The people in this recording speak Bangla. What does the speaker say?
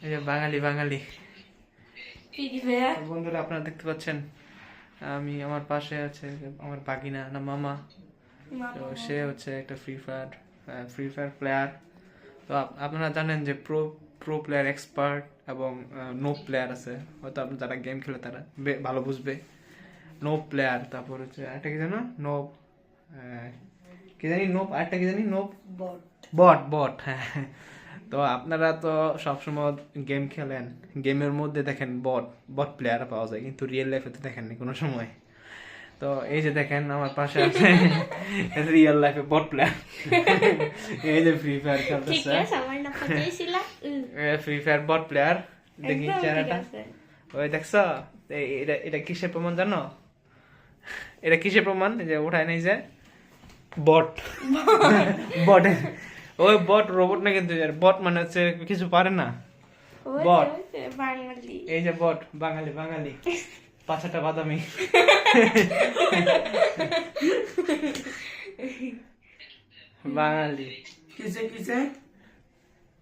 এই যে বাঙালি বাঙালি ফ্রি ফায়ার বন্ধুরা আপনারা দেখতে পাচ্ছেন আমি আমার পাশে আছে আমার বাগিনা না মামা। তো সে হচ্ছে একটা ফ্রি ফায়ার প্লেয়ার। তো আপনারা জানেন যে প্রো প্রো প্লেয়ার এক্সপার্ট এবং নো প্লেয়ার আছে, হয়তো আপনার যারা গেম খেলে তারা ভালো বুঝবে। নো প্লেয়ার, তারপর হচ্ছে আরেকটা কি জানো নো কি জানি নো আরেকটা কি জানি নো বট বট বট হ্যাঁ। তো আপনারা তো সবসময় গেম খেলেন, গেমের মধ্যে দেখেন বট বট প্লেয়ার পাওয়া যায়, কিন্তু রিয়েল লাইফে তো দেখেননি কোনো সময়। তো এই যে দেখেন আমার পাশে আছে রিয়েল লাইফে বট প্লেয়ার। এই যে ফ্রি ফায়ার ঠিক খেলতেছে, আছে আমার না পড়েছিলা ফ্রি ফায়ার বট প্লেয়ার। দেখি একদম ঠিক চেহারাটা, আছে ওই দেখছো? এটা এটা কিসের প্রমাণ জানো? এটা কিসের প্রমাণ যে উঠায় নাই যে বট বট ওই বট রোবট না, কিন্তু বট মানে হচ্ছে কিছু পারে না। বট বাঙালি এই যে বট বাঙালি বাঙালি পাছাটা বাদামি। বাঙালি কিসে